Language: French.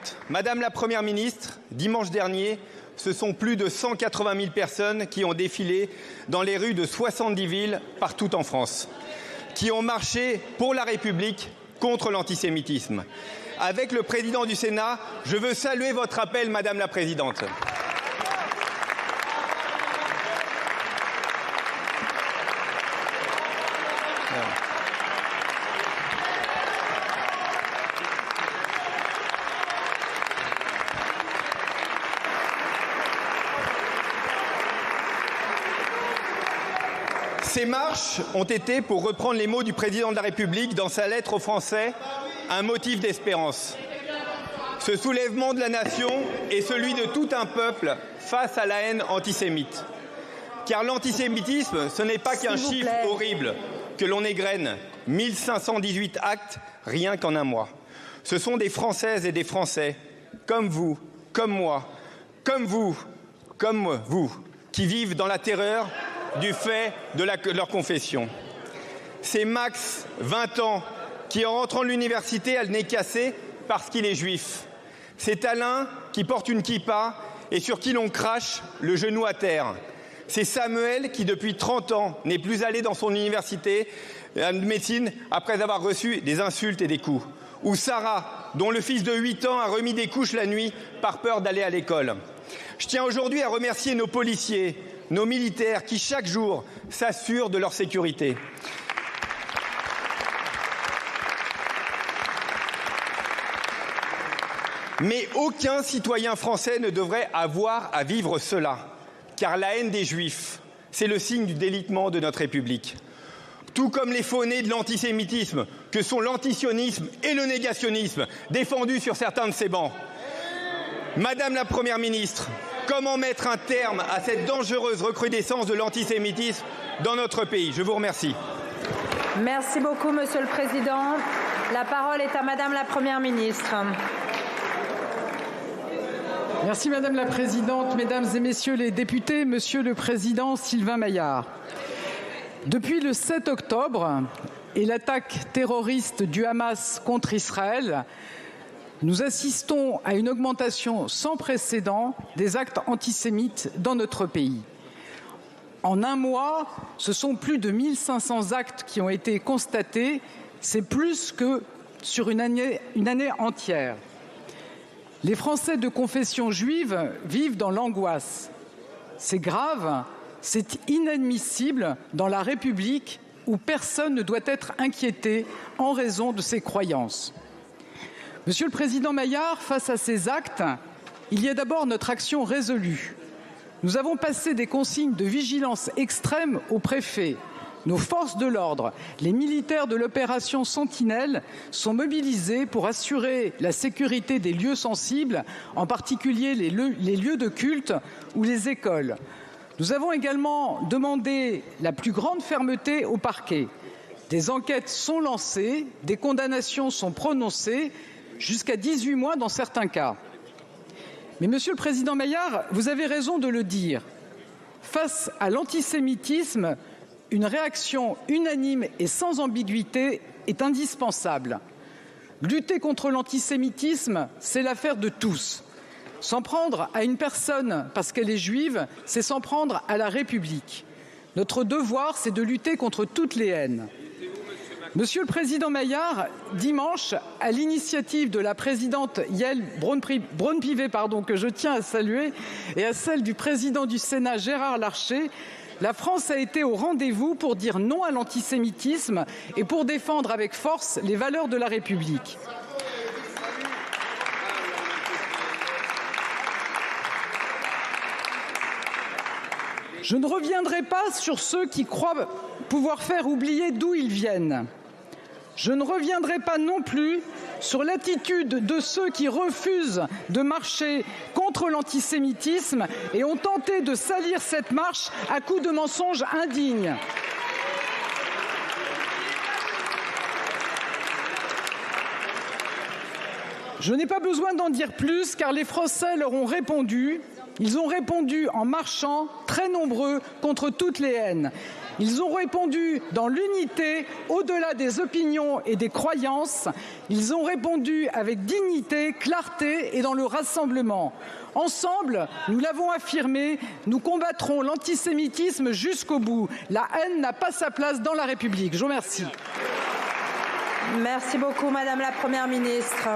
présidente, Madame la Première ministre, dimanche dernier, ce sont plus de 180 000 personnes qui ont défilé dans les rues de 70 villes partout en France, qui ont marché pour la République contre l'antisémitisme. Avec le président du Sénat, je veux saluer votre appel, Madame la Présidente. Ces marches ont été, pour reprendre les mots du président de la République dans sa lettre aux Français, un motif d'espérance. Ce soulèvement de la nation est celui de tout un peuple face à la haine antisémite. Car l'antisémitisme, ce n'est pas qu'un chiffre horrible que l'on égrène. 1518 actes, rien qu'en un mois. Ce sont des Françaises et des Français, comme vous, comme moi, comme vous, qui vivent dans la terreur du fait de leur confession. C'est Max, 20 ans, qui en rentrant de l'université a le nez cassé parce qu'il est juif. C'est Alain qui porte une kippa et sur qui l'on crache le genou à terre. C'est Samuel qui, depuis 30 ans, n'est plus allé dans son université de médecine après avoir reçu des insultes et des coups. Ou Sarah, dont le fils de 8 ans a remis des couches la nuit par peur d'aller à l'école. Je tiens aujourd'hui à remercier nos policiers, nos militaires qui, chaque jour, s'assurent de leur sécurité. Mais aucun citoyen français ne devrait avoir à vivre cela, car la haine des Juifs, c'est le signe du délitement de notre République. Tout comme les faux-nés de l'antisémitisme, que sont l'antisionisme et le négationnisme, défendus sur certains de ces bancs. Madame la Première ministre, comment mettre un terme à cette dangereuse recrudescence de l'antisémitisme dans notre pays? Je vous remercie. Merci beaucoup, Monsieur le Président. La parole est à Madame la Première ministre. Merci Madame la Présidente, Mesdames et Messieurs les députés, Monsieur le Président Sylvain Maillard. Depuis le 7 octobre et l'attaque terroriste du Hamas contre Israël, nous assistons à une augmentation sans précédent des actes antisémites dans notre pays. En un mois, ce sont plus de 1500 actes qui ont été constatés. C'est plus que sur une année entière. Les Français de confession juive vivent dans l'angoisse. C'est grave, c'est inadmissible dans la République où personne ne doit être inquiété en raison de ses croyances. Monsieur le Président Maillard, face à ces actes, il y a d'abord notre action résolue. Nous avons passé des consignes de vigilance extrême aux préfets. Nos forces de l'ordre, les militaires de l'opération Sentinelle sont mobilisés pour assurer la sécurité des lieux sensibles, en particulier les lieux de culte ou les écoles. Nous avons également demandé la plus grande fermeté au parquet. Des enquêtes sont lancées, des condamnations sont prononcées, jusqu'à 18 mois dans certains cas. Mais Monsieur le Président Maillard, vous avez raison de le dire. Face à l'antisémitisme, une réaction unanime et sans ambiguïté est indispensable. Lutter contre l'antisémitisme, c'est l'affaire de tous. S'en prendre à une personne parce qu'elle est juive, c'est s'en prendre à la République. Notre devoir, c'est de lutter contre toutes les haines. Monsieur le Président Maillard, dimanche, à l'initiative de la présidente Yael Braun-Pivet, que je tiens à saluer, et à celle du président du Sénat Gérard Larcher, la France a été au rendez-vous pour dire non à l'antisémitisme et pour défendre avec force les valeurs de la République. Je ne reviendrai pas sur ceux qui croient pouvoir faire oublier d'où ils viennent. Je ne reviendrai pas non plus sur l'attitude de ceux qui refusent de marcher contre l'antisémitisme et ont tenté de salir cette marche à coups de mensonges indignes. Je n'ai pas besoin d'en dire plus car les Français leur ont répondu. Ils ont répondu en marchant, très nombreux, contre toutes les haines. Ils ont répondu dans l'unité, au-delà des opinions et des croyances. Ils ont répondu avec dignité, clarté et dans le rassemblement. Ensemble, nous l'avons affirmé, nous combattrons l'antisémitisme jusqu'au bout. La haine n'a pas sa place dans la République. Je vous remercie. Merci beaucoup, Madame la Première ministre.